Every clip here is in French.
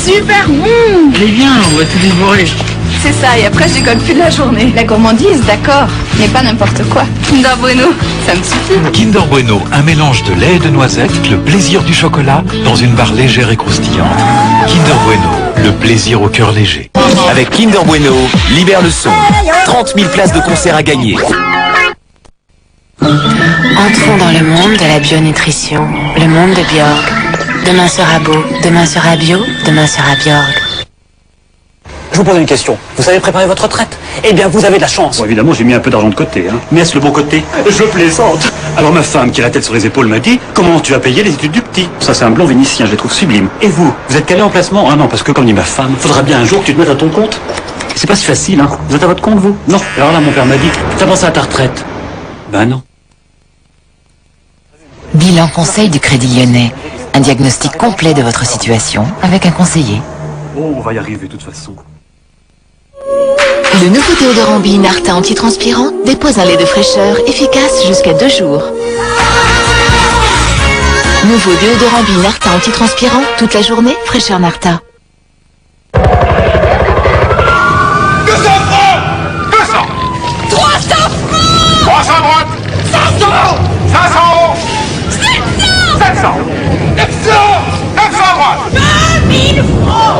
super bon. Allez viens, on va tout dévorer. C'est ça, et après je décolle plus de la journée. La gourmandise, d'accord, mais pas n'importe quoi. Kinder Bueno, ça me suffit. Kinder Bueno, un mélange de lait et de noisettes, le plaisir du chocolat dans une barre légère et croustillante. Kinder Bueno, le plaisir au cœur léger. Avec Kinder Bueno, libère le son. 30 000 places de concert à gagner. Entrons dans le monde de la bionutrition, le monde de Björg. Demain sera beau, demain sera bio, demain sera Björg. Je vous pose une question. Vous savez préparer votre retraite? Eh bien, vous avez de la chance. Bon, évidemment, j'ai mis un peu d'argent de côté. Mais est-ce le bon côté? Je plaisante. Alors ma femme, qui a la tête sur les épaules, m'a dit: comment tu as payé les études du petit? Ça, c'est un blond vénitien, je les trouve sublimes. Et vous êtes calé en placement? Ah non, parce que comme dit ma femme, faudra bien un jour que tu te mettes à ton compte. C'est pas si facile, hein. Vous êtes à votre compte, vous? Non. Alors là, mon père m'a dit: t'as pensé à ta retraite? Ben non. Bilan conseil du Crédit Lyonnais. Un diagnostic complet de votre situation avec un conseiller. Bon, on va y arriver de toute façon. Le nouveau déodorant Be Narta antitranspirant dépose un lait de fraîcheur efficace jusqu'à 2 jours. Nouveau déodorant Be Narta antitranspirant, toute la journée, fraîcheur Narta. 200 francs 200 300 francs 300 à droite 500 500 euros 700 900 900 à droite 2000 francs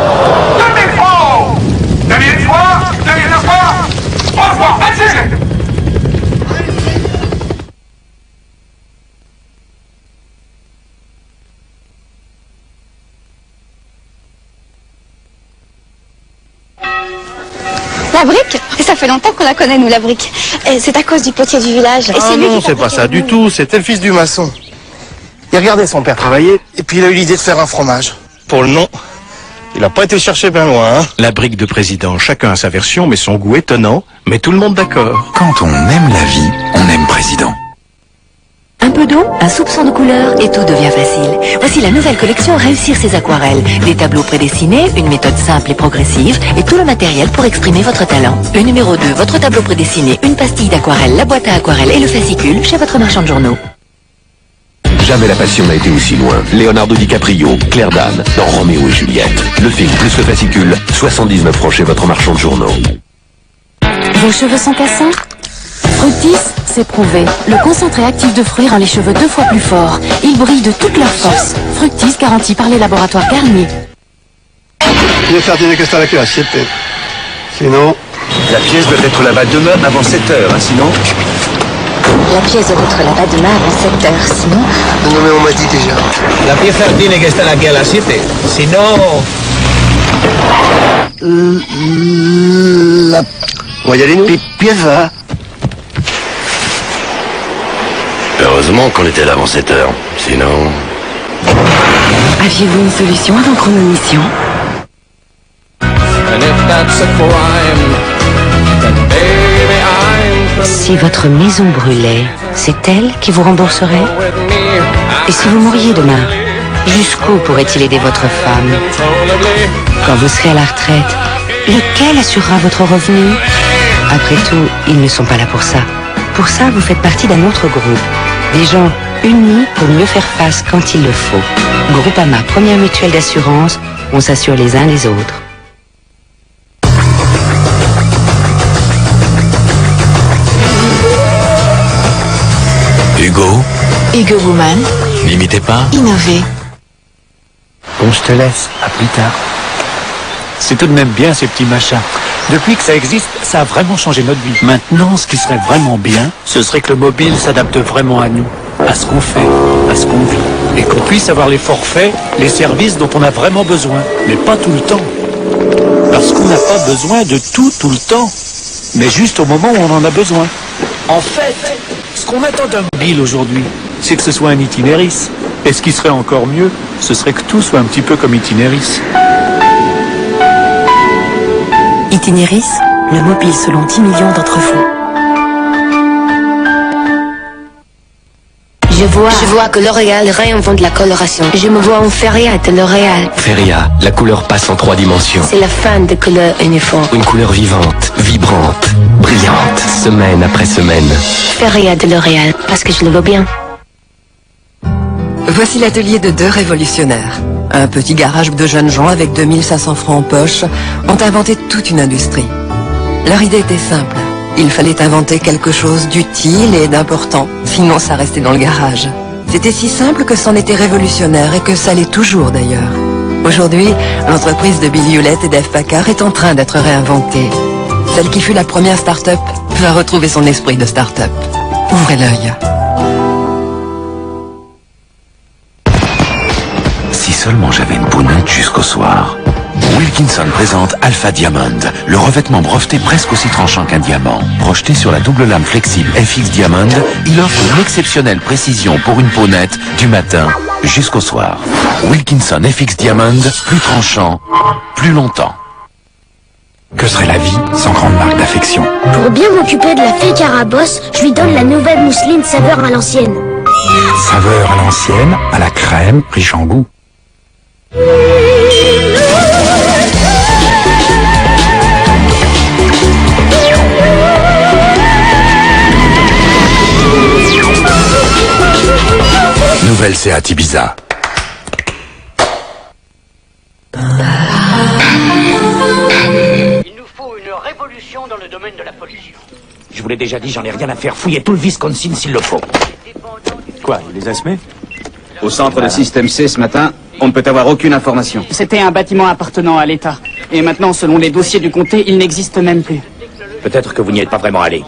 2000 francs 2000 fois 2000 fois 3 fois allez. La brique? Et ça fait longtemps qu'on la connaît, nous, la brique. Et c'est à cause du potier du village. Et Ah lui non, qui c'est pas ça du tout. C'était le fils du maçon. Il regardait son père travailler, et puis il a eu l'idée de faire un fromage. Pour le nom, il a pas été chercher bien loin, hein. La brique de président, chacun a sa version, mais son goût étonnant, mais tout le monde d'accord. Quand on aime la vie, on aime président. Un peu d'eau, un soupçon de couleur et tout devient facile. Voici la nouvelle collection Réussir ses aquarelles. Des tableaux prédessinés, une méthode simple et progressive et tout le matériel pour exprimer votre talent. Le numéro 2, votre tableau prédessiné, une pastille d'aquarelle, la boîte à aquarelle et le fascicule chez votre marchand de journaux. Jamais la passion n'a été aussi loin. Leonardo DiCaprio, Claire Danes, dans Roméo et Juliette. Le film plus le fascicule, 79 francs chez votre marchand de journaux. Vos cheveux sont cassants? Fructis, c'est prouvé. Le concentré actif de fruits rend les cheveux 2 fois plus forts. Ils brillent de toute leur force. Fructis garanti par les laboratoires Garnier. Il faire dîner que sta la classe, sinon... La pièce doit être là-bas demain avant 7 heures, hein, sinon... La pièce doit être là-bas demain avant 7 heures, sinon... Non mais on m'a dit déjà. La pieza tiene que estar aquí a las 7. Si no... On va y aller, nous? Pieza. Heureusement qu'on était là avant 7 heures, sinon... Aviez-vous une solution à votre mission? Si votre maison brûlait, c'est elle qui vous rembourserait? Et si vous mouriez demain, jusqu'où pourrait-il aider votre femme? Quand vous serez à la retraite, lequel assurera votre revenu? Après tout, ils ne sont pas là pour ça. Pour ça, vous faites partie d'un autre groupe. Des gens unis pour mieux faire face quand il le faut. Groupama, première mutuelle d'assurance, on s'assure les uns les autres. Hugo, Hugo Woman, n'imitez pas. innover. Bon, je te laisse. À plus tard. C'est tout de même bien, ces petits machins. Depuis que ça existe, ça a vraiment changé notre vie. Maintenant, ce qui serait vraiment bien, ce serait que le mobile s'adapte vraiment à nous, à ce qu'on fait, à ce qu'on vit. Et qu'on puisse avoir les forfaits, les services dont on a vraiment besoin. Mais pas tout le temps. Parce qu'on n'a pas besoin de tout le temps. Mais juste au moment où on en a besoin. En fait, ce qu'on attend d'un mobile aujourd'hui, c'est que ce soit un itinéris. Et ce qui serait encore mieux, ce serait que tout soit un petit peu comme itinéris. Itinéris, le mobile selon 10 millions d'entre vous. Je vois que L'Oréal réinvente la coloration. Je me vois en Feria de L'Oréal. Feria, la couleur passe en 3 dimensions. C'est la fin de couleurs uniformes. Une couleur vivante, vibrante, brillante, semaine après semaine. Feria de L'Oréal, parce que je le veux bien. Voici l'atelier de 2 révolutionnaires. Un petit garage de jeunes gens avec 2500 francs en poche ont inventé toute une industrie. Leur idée était simple. Il fallait inventer quelque chose d'utile et d'important, sinon ça restait dans le garage. C'était si simple que c'en était révolutionnaire et que ça l'est toujours d'ailleurs. Aujourd'hui, l'entreprise de Bill Hewlett et Dave Packard est en train d'être réinventée. Celle qui fut la première start-up va retrouver son esprit de start-up. Ouvrez l'œil. Si seulement j'avais une pounette jusqu'au soir. Wilkinson présente Alpha Diamond, le revêtement breveté presque aussi tranchant qu'un diamant. Projeté sur la double lame flexible FX Diamond, il offre une exceptionnelle précision pour une peau nette du matin jusqu'au soir. Wilkinson FX Diamond, plus tranchant, plus longtemps. Que serait la vie sans grande marque d'affection? Pour bien m'occuper de la fée Carabosse, je lui donne la nouvelle mousseline saveur à l'ancienne. Saveur à l'ancienne, à la crème, riche en goût. Nouvelle Seat Ibiza. Il nous faut une révolution dans le domaine de la pollution. Je vous l'ai déjà dit, j'en ai rien à faire fouiller tout le Wisconsin s'il le faut. Quoi, il les a semés? Au centre de système C ce matin, on ne peut avoir aucune information. C'était un bâtiment appartenant à l'État. Et maintenant, selon les dossiers du comté, il n'existe même plus. Peut-être que vous n'y êtes pas vraiment allé.